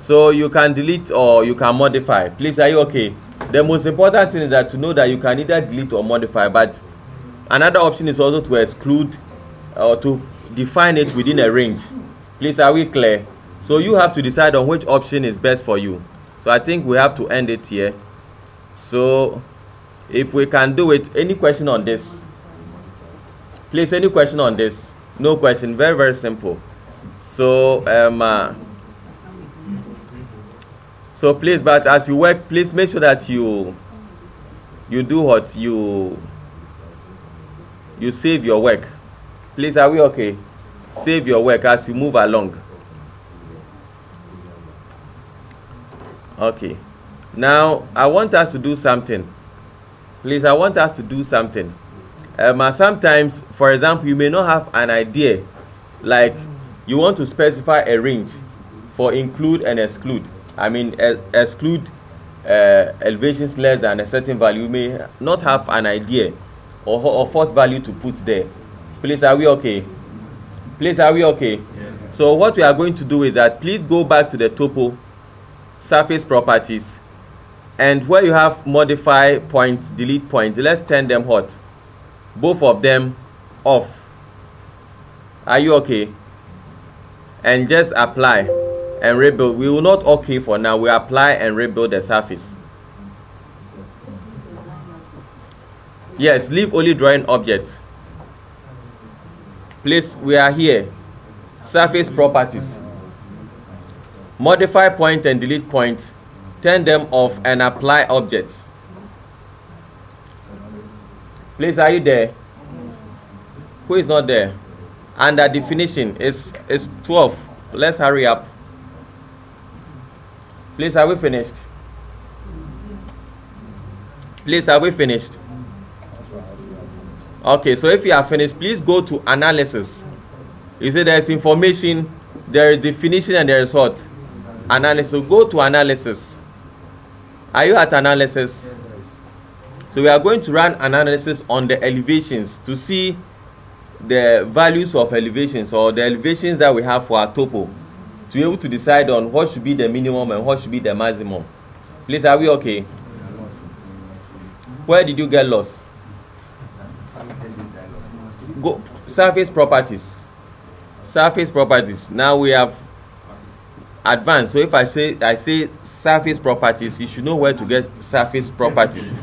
So you can delete or you can modify. Please, are you okay? The most important thing is that to know that you can either delete or modify, but another option is also to exclude or to define it within a range. Please, are we clear? So you have to decide on which option is best for you. So I think we have to end it here. So if we can do it, any question on this? Please, any question on this? No question. Very, very simple. So so please, but as you work, please make sure that you do what you save your work. Please, are we okay? Save your work as you move along. Okay. Now, I want us to do something. Please, I want us to do something. Sometimes, for example, you may not have an idea. Like, you want to specify a range for include and exclude. I mean, exclude elevations less than a certain value. You may not have an idea or what value to put there. Please, are we okay? Please, are we okay? Yes. So what we are going to do is that please go back to the topo, surface properties, and where you have modify point, delete point, let's turn them hot. Both of them off. Are you okay? And just apply and rebuild. We will not okay for now. We apply and rebuild the surface. Yes, leave only drawing object. Please, we are here. Surface properties. Modify point and delete point. Turn them off and apply object. Please, are you there? Who is not there? And the definition is 12. Let's hurry up. Please, are we finished? Please, are we finished? Okay, so if you are finished, please go to analysis. You see there is information, there is definition, and there is what? Analysis. So go to analysis. Are you at analysis? So we are going to run analysis on the elevations to see the values of elevations or the elevations that we have for our topo, to be able to decide on what should be the minimum and what should be the maximum. Please, are we okay? Where did you get lost? Go surface properties. Surface properties. Now we have advanced. So if I say surface properties, you should know where to get surface properties.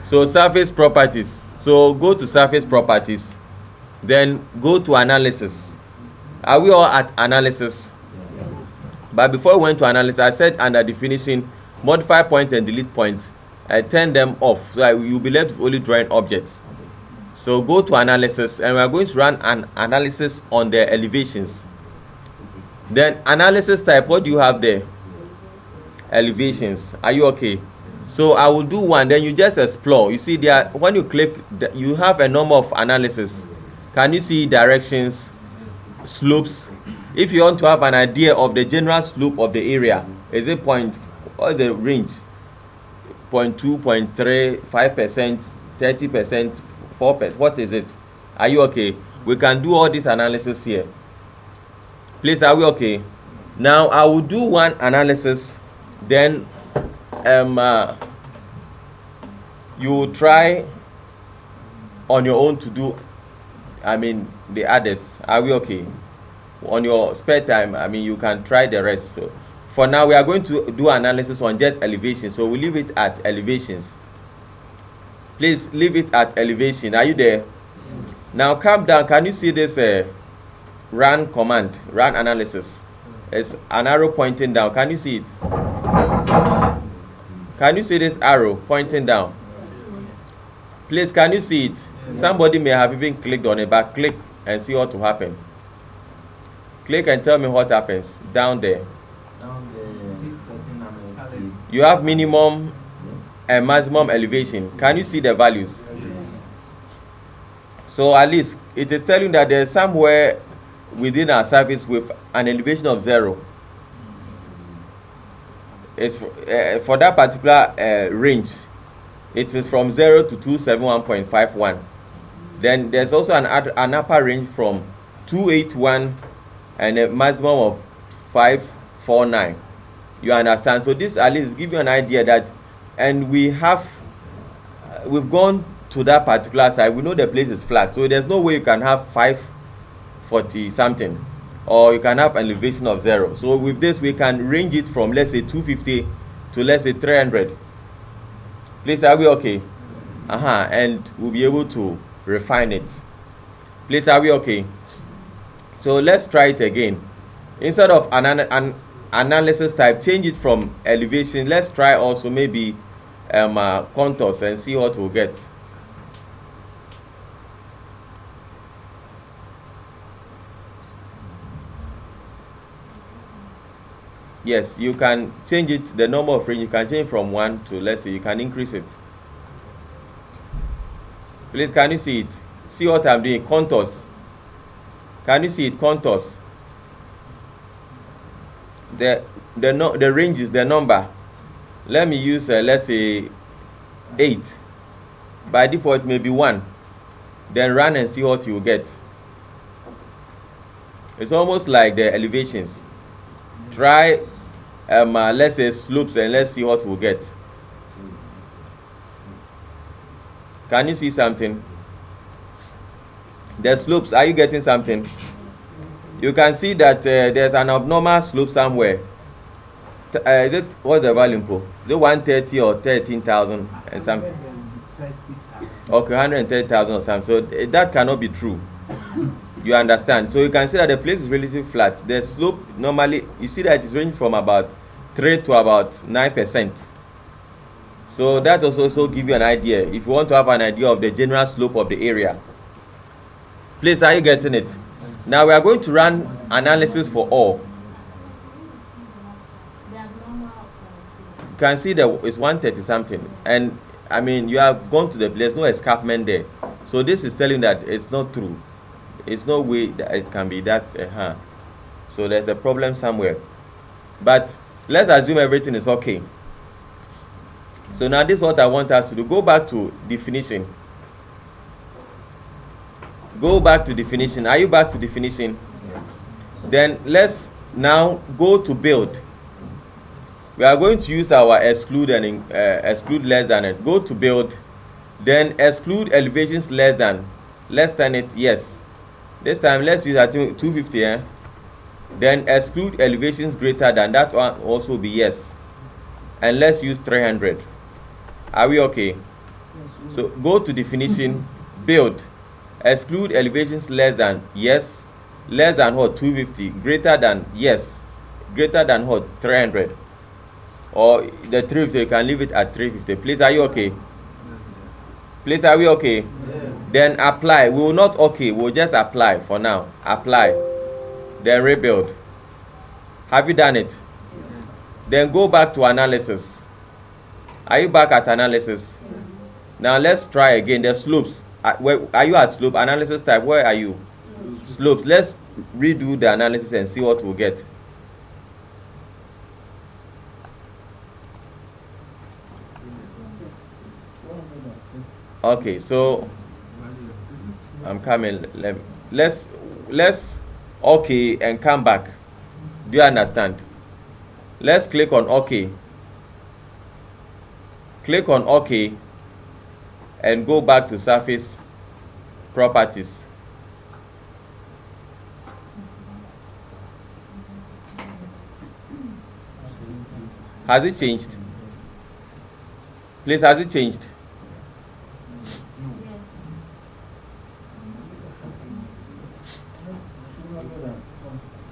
So surface properties. So go to surface properties, then go to analysis. Are we all at analysis? But before we went to analysis, I said under definition, modify point and delete point. I turn them off, so you'll be left with only drawing objects. So go to analysis, and we are going to run an analysis on the elevations. Then analysis type, what do you have there? Elevations. Are you okay? So I will do one, then you just explore. You see there, when you click, you have a number of analysis. Can you see directions, slopes? If you want to have an idea of the general slope of the area, is it point, what is the range? 0.2, 0.3, 5%, 30%, 4%, what is it? Are you okay? We can do all this analysis here. Please, are we okay? Now I will do one analysis, then you try on your own to do, the others. Are we okay? On your spare time, you can try the rest. So for now, we are going to do analysis on just elevation, so we leave it at elevations. Please leave it at elevation. Are you there? Now come down. Can you see this run command, run analysis? It's an arrow pointing down. Can you see it? Can you see this arrow pointing down? Please, can you see it? Somebody may have even clicked on it, but click and see what will happen. Click and tell me what happens down there. You have minimum and maximum elevation. Can you see the values? So at least it is telling that there's somewhere within our surface with an elevation of 0. It's for that particular range. It is from 0 to 271.51. Then there's also an upper range from 281 and a maximum of 549. You understand? So this at least give you an idea that, and we've gone to that particular side. We know the place is flat, so there's no way you can have 540 something, or you can have an elevation of 0. So with this, we can range it from, let's say, 250 to, let's say, 300. Please, are we okay? And we'll be able to refine it. Please, are we okay? So let's try it again. Instead of an analysis type, change it from elevation. Let's try also maybe contours and see what we'll get. Yes, you can change it, the number of range, you can change from 1 to, let's say, you can increase it. Please, can you see it? See what I'm doing? Contours. Can you see it? Contours. The range is the number. Let me use, let's say, 8. By default, maybe 1. Then run and see what you get. It's almost like the elevations. Try, let's say, slopes, and let's see what we'll get. Can you see something? The slopes, are you getting something? You can see that there's an abnormal slope somewhere. Is it, what's the value for? Is it 130 or 13,000 and something? Okay, 130,000 or something. So that cannot be true. You understand? So you can see that the place is relatively flat. The slope normally, you see that it's ranging from about 3 to about 9%. So that also give you an idea, if you want to have an idea of the general slope of the area. Please, are you getting it? Now we are going to run analysis for all. You can see that it's 130 something, and you have gone to the place, no escarpment there. So this is telling that it's not true. It's no way that it can be that. So there's a problem somewhere. But let's assume everything is okay. So now this is what I want us to do. Go back to definition. Go back to definition. Are you back to definition? Yes. Then let's now go to build. We are going to use our exclude and exclude less than it. Go to build. Then exclude elevations less than. Let's turn it yes. This time let's use, I think, 250, eh? Then exclude elevations greater than that one, also be yes. And let's use 300. Are we okay? So go to definition, build, exclude elevations less than yes, less than what, 250, greater than yes, greater than what, 300. Or the 350, you can leave it at 350. Please, are you okay? Please, are we okay? Yes. Then apply. We will not okay, we'll just apply for now. Apply. Then rebuild. Have you done it? Then go back to analysis. Are you back at analysis? Yes. Now let's try again. The slopes. Where are you at slope? Analysis type. Where are you? Slopes. Let's redo the analysis and see what we'll get. Okay, so I'm coming. Let's okay and come back. Do you understand? Let's click on okay. Click on okay and go back to surface properties. Has it changed? Please, has it changed?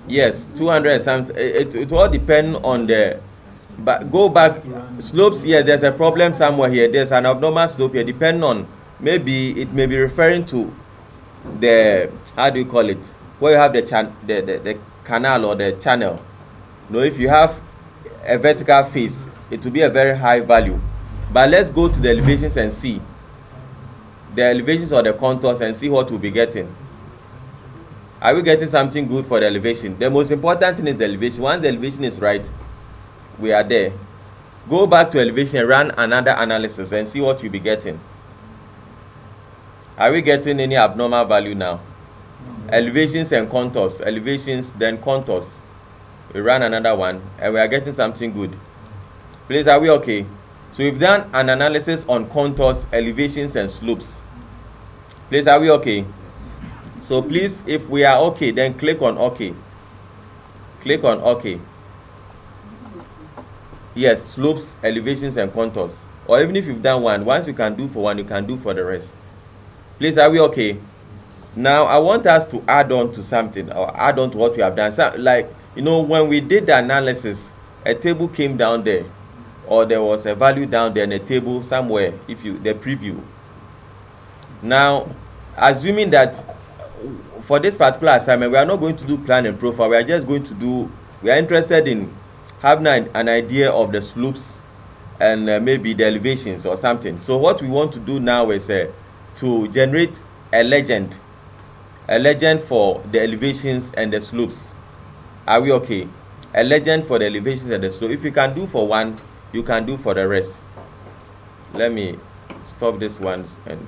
Yes, 200 and something. It all depend on the. But go back. Slopes, yes, there's a problem somewhere here. There's an abnormal slope here. Depending on, maybe it may be referring to the, how do you call it? Where you have the canal or the channel. No, if you have a vertical face, it will be a very high value. But let's go to the elevations and see the elevations or the contours and see what we'll be getting. Are we getting something good for the elevation? The most important thing is the elevation. Once the elevation is right, we are there. Go back to elevation, run another analysis and see what you'll be getting. Are we getting any abnormal value now? Elevations and contours. Elevations, then contours. We run another one and we are getting something good. Please, are we okay? So we've done an analysis on contours, elevations, and slopes. Please, are we okay? So please, if we are okay, then click on okay. Click on okay. Yes, slopes, elevations, and contours. Or even if you've done one, once you can do for one, you can do for the rest. Please, are we okay? Now, I want us to add on to something, or add on to what we have done. So, like, you know, when we did the analysis, a table came down there, or there was a value down there in a table somewhere, if you, the preview. Now, assuming that for this particular assignment, we are not going to do plan and profile, we are just going to do, we are interested in having an idea of the slopes and maybe the elevations or something. So what we want to do now is to generate a legend for the elevations and the slopes. Are we okay? A legend for the elevations and the slope. If you can do for one, you can do for the rest. Let me stop this one and